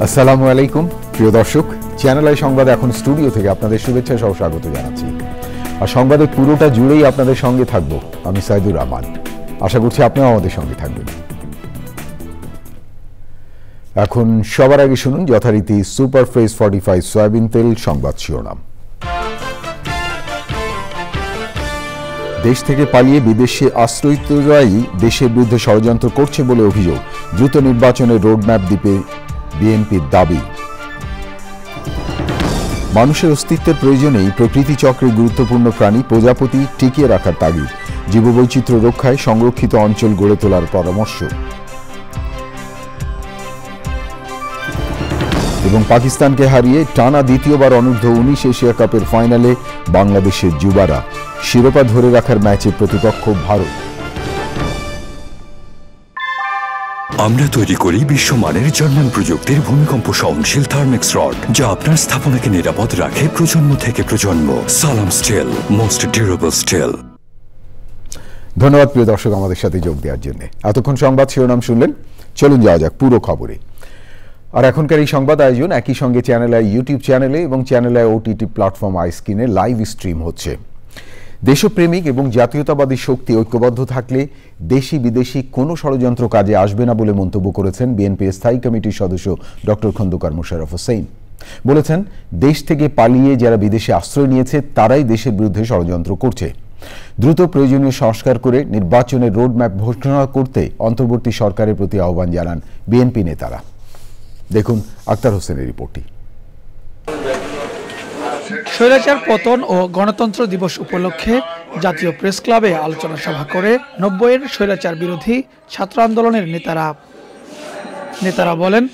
আসসালামু আলাইকুম প্রিয় দর্শক, চ্যানেল আই সংবাদ এখন স্টুডিও থেকে আপনাদের শুভেচ্ছা সহ স্বাগত জানাচ্ছি। আর সংবাদের পুরোটা জুড়েই আপনাদের সঙ্গে থাকব আমি সাইদুর রহমান। আশা করছি আপনিও আমাদের সঙ্গে থাকবেন। এখন সবার আগে শুনুন যথারীতি সুপার ফ্রেশ 45 সয়াবিন তেল সংবাদ শিরোনাম। দেশ থেকে পালিয়ে বিদেশে আশ্রয়িতরাই দেশের বিরুদ্ধে ষড়যন্ত্র করছে বলে অভিযোগ। দ্রুত নির্বাচনের রোডম্যাপ দিতে বিএনপির দাবি। মানুষের অস্তিত্বের প্রয়োজনেই প্রকৃতি চক্রের গুরুত্বপূর্ণ প্রাণী প্রজাপতি টিকিয়ে রাখার তাগিদ। জীববৈচিত্র্য রক্ষায় সংরক্ষিত অঞ্চল গড়ে তোলার পরামর্শ। এবং পাকিস্তানকে হারিয়ে টানা দ্বিতীয়বার অনূর্ধ্ব-19 এশিয়া কাপের ফাইনালে বাংলাদেশের যুবারা। শিরোপা ধরে রাখার ম্যাচে প্রতিপক্ষ ভারত। আমরা তৈরি করি বিশ্বমানের জার্মান প্রযুক্তির ভূমিকম্প সহনশীল থার্মেক্স রড, যা আপনার স্থাপনাকে নিরাপদ রাখে প্রজন্ম থেকে প্রজন্ম। সালাম স্টিল, মোস্ট ডিউরেবল স্টিল। ধন্যবাদ প্রিয় দর্শক আমাদের সাথে যোগ দেওয়ার জন্য। এতক্ষণ সংবাদ শিরোনাম শুনলেন, চলুন যাওয়া যাক পুরো খবরে। আর এখনকার এই সংবাদ আয়োজন একই সঙ্গে চ্যানেল আই ইউটিউব চ্যানেলে এবং চ্যানেল আই ওটিটি প্ল্যাটফর্ম আইস্ক্রিনে লাইভ স্ট্রিম হচ্ছে। দেশপ্রেমিক এবং জাতীয়তাবাদী শক্তি ঐক্যবদ্ধ থাকলে দেশি বিদেশি কোনো ষড়যন্ত্র কাজে আসবে না বলে মন্তব্য করেছেন বিএনপির স্থায়ী কমিটির সদস্য ডক্টর খন্দকার মোশাররফ হোসেন। বলেছেন, দেশ থেকে পালিয়ে যারা বিদেশে আশ্রয় নিয়েছে তারাই দেশের বিরুদ্ধে ষড়যন্ত্র করছে। দ্রুত প্রয়োজনীয় সংস্কার করে নির্বাচনের রোডম্যাপ ঘোষণা করতে অন্তর্বর্তী সরকারের প্রতি আহ্বান জানান বিএনপি নেতারা। দেখুন আক্তার হোসেনের রিপোর্টটি। স্বৈরাচার পতন ও গণতন্ত্র দিবস উপলক্ষে জাতীয় প্রেস ক্লাবে আলোচনা সভা করে 90-এর স্বৈরাচার বিরোধী ছাত্র আন্দোলনের নেতারা বলেন,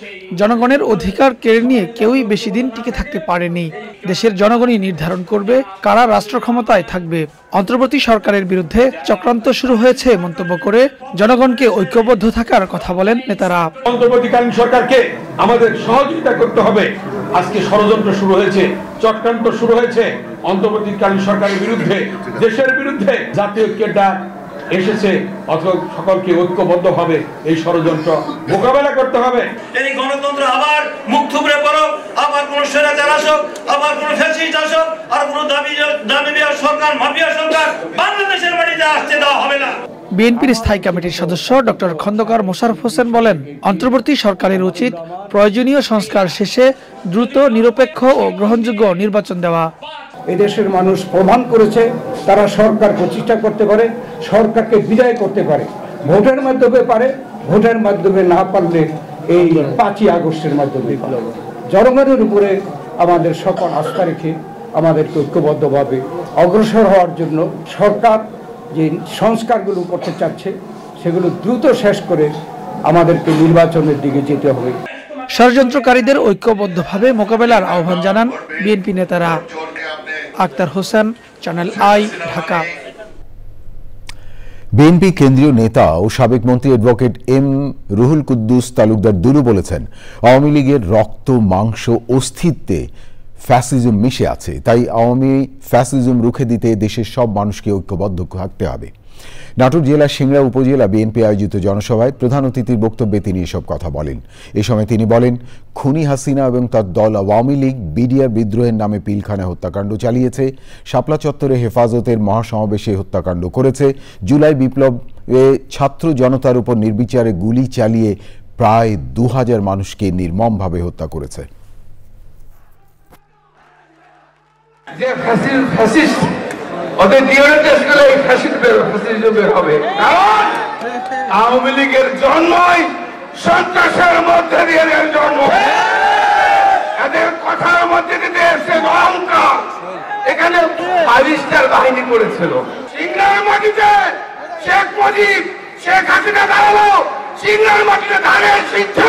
জনগণের অধিকার কেড়ে নিয়ে কেউই বেশি দিন টিকে থাকতে পারেনি। দেশের জনগণই নির্ধারণ করবে কারা রাষ্ট্র ক্ষমতায় থাকবে। অন্তর্বর্তী সরকারের বিরুদ্ধে চক্রান্ত শুরু হয়েছে মন্তব্য করে জনগণকে ঐক্যবদ্ধ থাকার কথা বলেন নেতারা। অন্তর্বর্তীকালীন সরকারকে আমাদের সহযোগিতা করতে হবে। আজকে ষড়যন্ত্র শুরু হয়েছে, চক্রান্ত শুরু হয়েছে অন্তর্বর্তীকালীন সরকারের বিরুদ্ধে, দেশের বিরুদ্ধে। জাতীয় ঐক্যের ডাক এসেছে, অথবা সকলকে ঐক্যবদ্ধভাবে এই ষড়যন্ত্র মোকাবেলা করতে হবে। এই গণতন্ত্র আবার মুখ থুবড়ে পড়ুক, আবার কোন স্বৈরাচার আসুক, আবার কোন ফ্যাসিস্ট আসুক, আর কোন দাবিদার সরকার, মাফিয়া সরকার বাংলাদেশের মাটিতে আসতে দেওয়া হবে না। বিএনপির স্থায়ী কমিটির সদস্য ডক্টর খন্দকার মোশাররফ হোসেন বলেন, অন্তর্বর্তী সরকারের উচিত প্রয়োজনীয় সংস্কার শেষে দ্রুত নিরপেক্ষ ও গ্রহণযোগ্য নির্বাচন দেওয়া। এদেশের মানুষ প্রমাণ করেছে তারা সরকার প্রতিষ্ঠা করতে পারে, সরকারকে বিদায় করতে পারে। ভোটের মাধ্যমে পারে, ভোটের মাধ্যমে না পারলে এই 5ই আগস্টের মাধ্যমে। জনগণের উপরে আমাদের সকল আস্থা রেখে আমাদেরকে ঐক্যবদ্ধভাবে অগ্রসর হওয়ার জন্য সরকার যে সংস্কারগুলো করতে চাচ্ছে সেগুলো দ্রুত শেষ করে আমাদেরকে নির্বাচনের দিকে যেতে হবে। ষড়যন্ত্রকারীদের ঐক্যবদ্ধভাবে মোকাবেলার আহ্বান জানান বিএনপি নেতারা। Akhtar Hossain, channel I, Dhaka. BNP কেন্দ্রীয় নেতা ও সাবেক মন্ত্রী অ্যাডভোকেট এম রুহুল কুদ্দুস তালুকদার দুলু বলেছেন, আওয়ামী লীগের রক্ত মাংস অস্তিত্বে ফ্যাসিজম মিশে আছে, তাই আওয়ামী ফ্যাসিজম রুখে দিতে দেশের সব মানুষকে ঐক্যবদ্ধ থাকতে হবে। নাটোর জেলার সিংড়া উপজেলা বিএনপি আয়োজিত জনসভায় প্রধান অতিথির বক্তব্যে তিনি এসব কথা বলেন। এ সময় তিনি বলেন, খুনি হাসিনা এবং তার দল আওয়ামী লীগ বিডিআর বিদ্রোহের নামে পিলখানায় হত্যাকাণ্ড চালিয়েছে, শাপলা চত্বরে হেফাজতের মহাসমাবেশে হত্যাকাণ্ড করেছে, জুলাই বিপ্লবে ছাত্র জনতার উপর নির্বিচারে গুলি চালিয়ে প্রায় 2000 মানুষকে নির্মমভাবে হত্যা করেছে। ওদের ডিএনএ টেস্ট করলে এই ফ্যাসিজম বের হবে। কারণ আওয়ামী লীগের জন্মই সন্ত্রাসের মধ্যে দিয়ে জন্ম। এদের কথার মধ্যে দিয়ে এসে অহংকার। এখানে 22টার বাহিনী করেছিল। সিংড়ার মাটিতে শেখ মুজিব, শেখ হাসিনা দাঁড়ালো, সিংড়ার মাটিতে দাঁড়িয়ে শিখছে।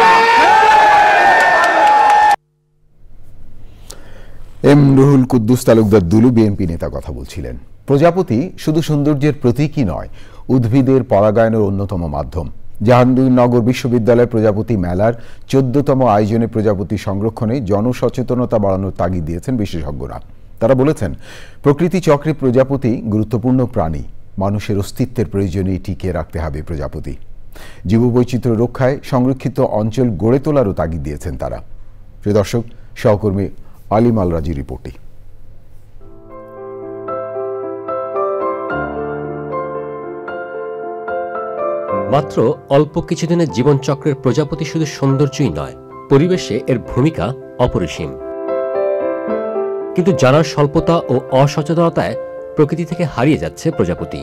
এম রুহুল কুদ্দুস তালুকদার দুলু বিএনপি নেতা কথা বলছিলেন। প্রজাপতি শুধু সৌন্দর্যের প্রতীকই নয়, উদ্ভিদের পরাগায়নের অন্যতম মাধ্যম। জাহাঙ্গীরনগর বিশ্ববিদ্যালয় প্রজাপতি মেলার 14তম আয়োজনে প্রজাপতি সংরক্ষণে জনসচেতনতা বাড়ানোর তাগিদ দিয়েছেন বিশেষজ্ঞরা। তারা বলেছেন, প্রকৃতি চক্রে প্রজাপতি গুরুত্বপূর্ণ প্রাণী, মানুষের অস্তিত্বের প্রয়োজনেই টিকিয়ে রাখতে হবে প্রজাপতি। জীববৈচিত্র্য রক্ষায় সংরক্ষিত অঞ্চল গড়ে তোলারও তাগিদ দিয়েছেন তারা। প্রিয় দর্শক, সহকর্মী আলিম আল রাজি রিপোর্টে। মাত্র অল্প কিছুদিনের জীবনচক্রের প্রজাপতি শুধু সৌন্দর্যই নয়, পরিবেশে এর ভূমিকা অপরিসীম। কিন্তু জানার স্বল্পতা ও অসচেতনতায় প্রকৃতি থেকে হারিয়ে যাচ্ছে প্রজাপতি।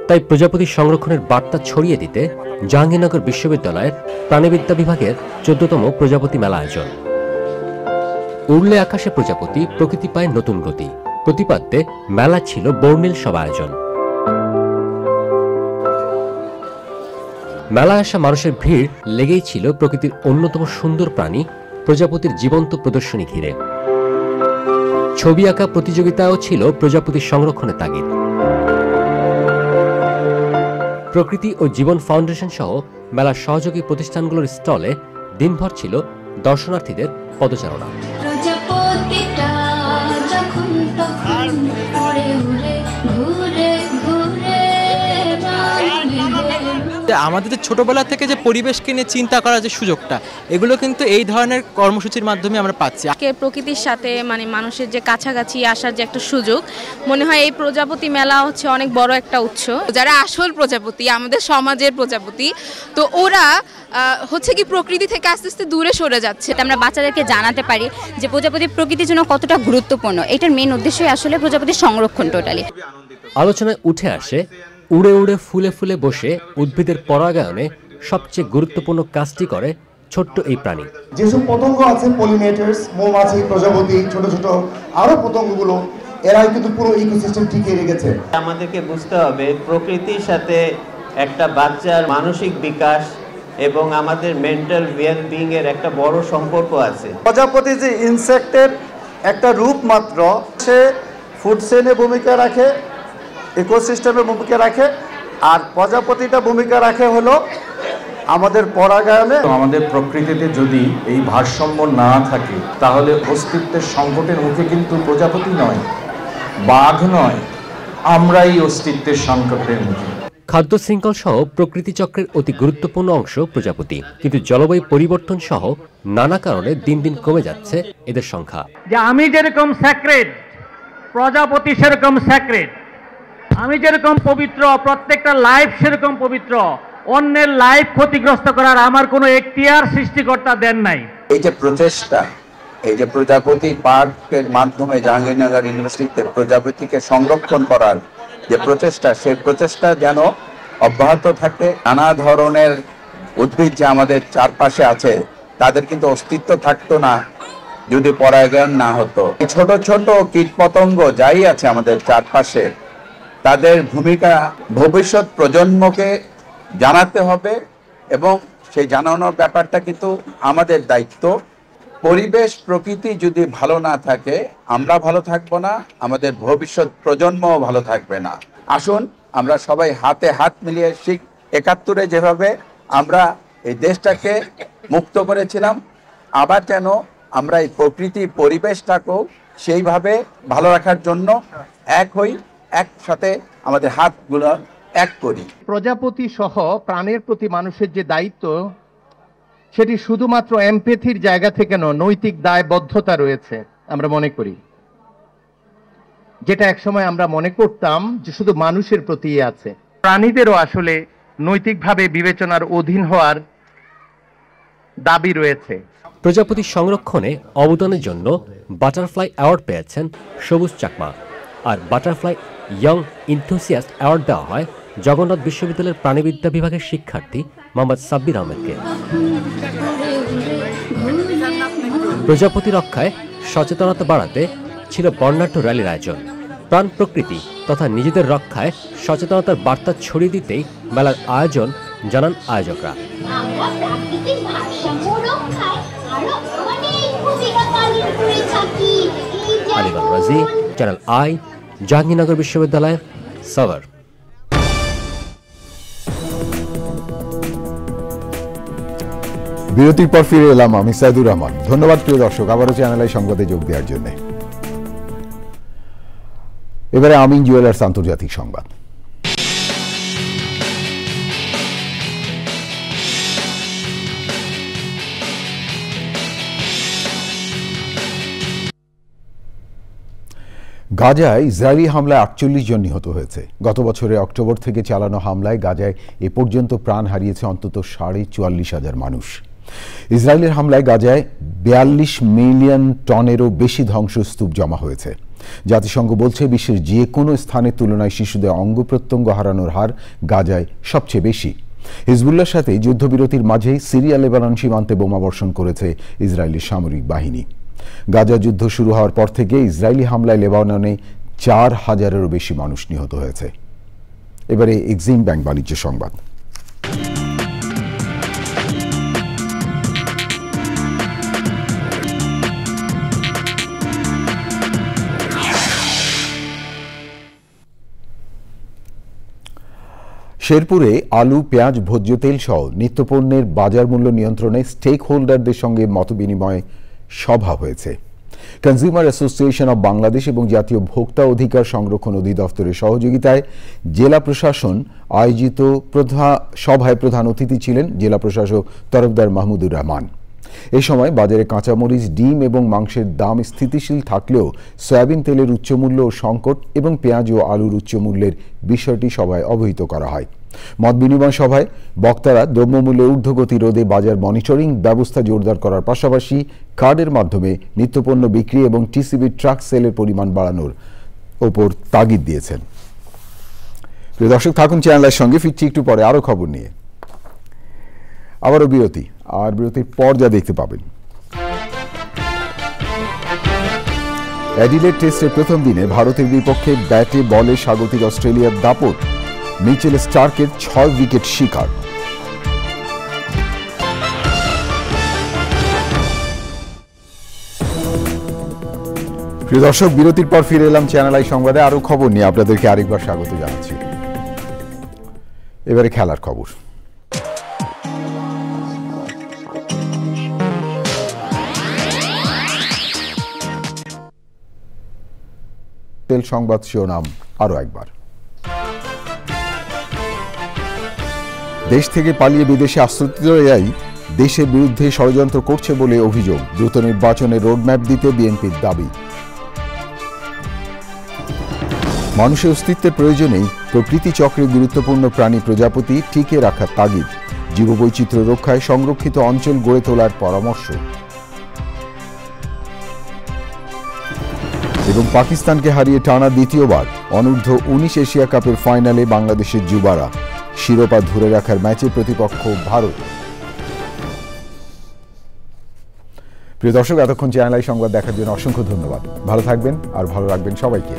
তাই প্রজাপতি সংরক্ষণের বার্তা ছড়িয়ে দিতে জাহাঙ্গীরনগর বিশ্ববিদ্যালয়ের প্রাণিবিদ্যা বিভাগের 14তম প্রজাপতি মেলা আয়োজন। উড়লে আকাশে প্রজাপতি, প্রকৃতি পায় নতুন গতি প্রতিপাদ্যে মেলা ছিল বর্ণিল সব আয়োজন। মেলায় আসা মানুষের ভিড় লেগেই ছিল প্রকৃতির অন্যতম সুন্দর প্রাণী প্রজাপতির জীবন্ত প্রদর্শনী ঘিরে। ছবি আঁকা প্রতিযোগিতাও ছিল প্রজাপতি সংরক্ষণের তাগিদ। প্রকৃতি ও জীবন ফাউন্ডেশন সহ মেলার সহযোগী প্রতিষ্ঠানগুলোর স্টলে দিনভর ছিল দর্শনার্থীদের পদচারণা। আমাদের যে ছোটবেলা থেকে যে পরিবেশকে নিয়ে চিন্তা করার যে সুযোগটা, এগুলো কিন্তু এই ধরনের কর্মসূচির মাধ্যমে আমরা পাচ্ছি। প্রকৃতির সাথে মানুষের যে কাছাকাছি আসার যে একটা সুযোগ, মনে হয় এই প্রজাপতি মেলা হচ্ছে অনেক বড় একটা উৎস। যারা আসল প্রজাপতি, আমাদের সমাজের প্রজাপতি, তো ওরা হচ্ছে কি প্রকৃতি থেকে আস্তে আস্তে দূরে সরে যাচ্ছে। আমরা বাচ্চাদেরকে জানাতে পারি যে প্রজাপতি প্রকৃতির জন্য কতটা গুরুত্বপূর্ণ। এটার মেইন উদ্দেশ্যই আসলে প্রজাপতির সংরক্ষণ। টোটালি আলোচনায় উঠে আসে উড়ে উড়ে ফুলে ফুলে বসে উদ্ভিদের পরাগায়নে সবচেয়ে গুরুত্বপূর্ণ কাজটি করে ছোট্ট এই প্রাণী। যেসব পতঙ্গ আছে, পলিনেটার্স, মৌমাছি, প্রজাপতি, ছোট ছোট আরো পতঙ্গগুলো, এরাই কিন্তু পুরো ইকোসিস্টেম টিকিয়ে রেখেছে। আমাদেরকে বুঝতে হবে প্রকৃতির সাথে একটা বাচ্চার মানসিক বিকাশ এবং আমাদের মেন্টাল ওয়েল বিং এর একটা বড় সম্পর্ক আছে। প্রজাপতি যে ইনসেক্টের একটা রূপ মাত্র, সে ফুড চেইনে ভূমিকা রাখে, ইকোসিস্টেমে ভূমিকা রাখে, আর প্রজাপতিটা ভূমিকা রাখে হলো আমাদের পরাগায়নে। আমাদের প্রকৃতিতে যদি এই ভারসাম্য না থাকে তাহলে অস্তিত্বের সংকটের মুখে কিন্তু প্রজাপতি নয়, বাঘ নয়, আমরাই অস্তিত্বের সংকটের মুখে। খাদ্য শৃঙ্খল সহ প্রকৃতি চক্রের অতি গুরুত্বপূর্ণ অংশ প্রজাপতি, কিন্তু জলবায়ু পরিবর্তন সহ নানা কারণে দিন দিন কমে যাচ্ছে এদের সংখ্যা। যে আমি যেরকম স্যাক্রেড, প্রজাপতি সেরকম স্যাক্রেড। আমি যেরকম পবিত্র, প্রত্যেকটা লাইফ সেরকম পবিত্র। অন্যের লাইফ ক্ষতিগ্রস্ত করার আমার কোনো এখতিয়ার সৃষ্টিকর্তা দেন নাই। এই যে প্রচেষ্টা, এই যে প্রজাপতি পার্কের মাধ্যমে জাহাঙ্গীরনগর ইউনিভার্সিটিতে প্রজাপতিকে সংরক্ষণ করার যে প্রচেষ্টা, সেই প্রচেষ্টা যেন অব্যাহত থাকে। নানা ধরনের উদ্ভিদ যে আমাদের চারপাশে আছে, তাদের কিন্তু অস্তিত্ব থাকতো না যদি পরাগায়ন না হতো। ছোট ছোট কীট পতঙ্গ যাই আছে আমাদের চারপাশে, তাদের ভূমিকা ভবিষ্যৎ প্রজন্মকে জানাতে হবে এবং সেই জানানোর ব্যাপারটা কিন্তু আমাদের দায়িত্ব। পরিবেশ প্রকৃতি যদি ভালো না থাকে, আমরা ভালো থাকবো না, আমাদের ভবিষ্যৎ প্রজন্মও ভালো থাকবে না। আসুন আমরা সবাই হাতে হাত মিলিয়ে ৭১ যেভাবে আমরা এই দেশটাকে মুক্ত করেছিলাম, আবার যেন আমরা এই প্রকৃতি পরিবেশটাকেও সেইভাবে ভালো রাখার জন্য এক হই, একসাথে আমাদের হাতগুলো এক করি। প্রজাপতি সহ প্রাণের প্রতি মানুষের যে দায়িত্ব, সেটি শুধুমাত্র এমপ্যাথির জায়গা থেকে নয়, নৈতিক দায়বদ্ধতা রয়েছে আমরা মনে করি। যেটা একসময় আমরা মনে করতাম যে শুধু মানুষের প্রতি আছে, প্রাণীদেরও আসলে নৈতিকভাবে বিবেচনার অধীন হওয়ার দাবি রয়েছে। প্রজাপতি সংরক্ষণে অবদানের জন্য বাটারফ্লাই অ্যাওয়ার্ড পেয়েছেন সবুজ চাকমা, আর বাটারফ্লাই ইয়ং ইনথুসিয়াস্ট অ্যাওয়ার্ড দেওয়া হয় জগন্নাথ বিশ্ববিদ্যালয়ের প্রাণিবিদ্যা বিভাগের শিক্ষার্থী মোহাম্মদ সাব্বির আহমেদকে। প্রজাপতি রক্ষায় সচেতনতা বাড়াতে ছিল বর্ণাঢ্য র্যালির আয়োজন। প্রাণ প্রকৃতি তথা নিজেদের রক্ষায় সচেতনতার বার্তা ছড়িয়ে দিতেই মেলার আয়োজন জানান আয়োজকরা। আলিম আল রাজি, চ্যানেল আই, জাহাঙ্গীরনগর বিশ্ববিদ্যালয়, সাভার। বিরতির পর ফিরে এলাম আমি সাইদুর রহমান। ধন্যবাদ প্রিয় দর্শক আবারও চ্যানেল আই সংবাদে যোগ দেওয়ার জন্য। এবারে আমিন জুয়েলার্স আন্তর্জাতিক সংবাদ। গাজায় ইসরায়েলি হামলায় 48 জন নিহত হয়েছে। গত বছরের অক্টোবর থেকে চালানো হামলায় গাজায় এ পর্যন্ত প্রাণ হারিয়েছে অন্তত 44,500 মানুষ। ইসরায়েলের হামলায় গাজায় 42 মিলিয়ন টনেরও বেশি ধ্বংসস্তূপ জমা হয়েছে। জাতিসংঘ বলছে বিশ্বের যে কোনো স্থানের তুলনায় শিশুদের অঙ্গ প্রত্যঙ্গ হারানোর হার গাজায় সবচেয়ে বেশি। হিজবুল্লাহর সাথে যুদ্ধবিরতির মাঝেই সিরিয়া লেবানন সীমান্তে বোমাবর্ষণ করেছে ইসরায়েলি সামরিক বাহিনী। গাজা যুদ্ধ শুরু হওয়ার পর থেকে ইসরায়েলি হামলায় লেবাননে 4,000-এরও বেশি মানুষ নিহত হয়েছে। এবারে এক্সিম ব্যাংক বাণিজ্য সংবাদ। শেরপুরে আলু, পেঁয়াজ, ভোজ্য তেল সহ নিত্যপণ্যের বাজার মূল্য নিয়ন্ত্রণে স্টেক হোল্ডারদের সঙ্গে মতবিনিময় সভা হয়েছে। কনজিউমার অ্যাসোসিয়েশন অব বাংলাদেশ এবং জাতীয় ভোক্তা অধিকার সংরক্ষণ অধিদপ্তরের সহযোগিতায় জেলা প্রশাসন আয়োজিত সভায় প্রধান অতিথি ছিলেন জেলা প্রশাসক তরফদার মাহমুদুর রহমান। এ সময় বাজারে কাঁচামরিচ, ডিম এবং মাংসের দাম স্থিতিশীল থাকলেও সয়াবিন তেলের উচ্চমূল্য ও সংকট এবং পেঁয়াজ ও আলুর উচ্চমূল্যের বিষয়টি সভায় অবহিত করা হয়। মত বিনিময় সভায় বক্তারা দ্রব্যমূল্যের ঊর্ধ্বগতি রোধে বাজার মনিটরিং ব্যবস্থা জোরদার করার পাশাপাশি কার্ডের মাধ্যমে নিত্যপণ্য বিক্রি এবং টিসিবি ট্রাক সেলের পরিমাণ বাড়ানোর ওপর তাগিদ দিয়েছেন। প্রিয় দর্শক, থাকুন চ্যানেলের সঙ্গে। ফিরছি একটু পরে আরও খবর নিয়ে। আবারও বিরতি, আর বিরতির পর যা দেখতে পাবেন। অ্যাডিলেড টেস্টের প্রথম দিনে ভারতের বিপক্ষে ব্যাটে বলে স্বাগতিক অস্ট্রেলিয়ার দাপট। মিচেল স্টার্কের 6 উইকেট শিকার। প্রিয় দর্শক, বিরতির পর ফিরে এলাম চ্যানেল আই সংবাদে। আরো খবর নিয়ে আপনাদেরকে আরেকবার স্বাগত জানাচ্ছি। এবারে খেলার খবর। তেল সংবাদ শিরোনাম আরো একবার। দেশ থেকে পালিয়ে বিদেশে আশ্রয়ই দেশের বিরুদ্ধে ষড়যন্ত্র করছে বলে অভিযোগ। দ্রুত নির্বাচনে রোডম্যাপ দিতে বিএনপির দাবি। মানুষের অস্তিত্বের প্রয়োজনেই প্রকৃতি চক্রের গুরুত্বপূর্ণ প্রাণী প্রজাপতি টিকে রাখার তাগিদ। জীববৈচিত্র্য রক্ষায় সংরক্ষিত অঞ্চল গড়ে তোলার পরামর্শ। এবং পাকিস্তানকে হারিয়ে টানা দ্বিতীয়বার অনূর্ধ্ব-19 এশিয়া কাপের ফাইনালে বাংলাদেশের যুবারা। শিরোপা ধরে রাখার ম্যাচে প্রতিপক্ষ ভারত। প্রিয় দর্শক, এতক্ষণ চ্যানেল আই সংবাদ দেখার জন্য অসংখ্য ধন্যবাদ। ভালো থাকবেন আর ভালো রাখবেন সবাইকে।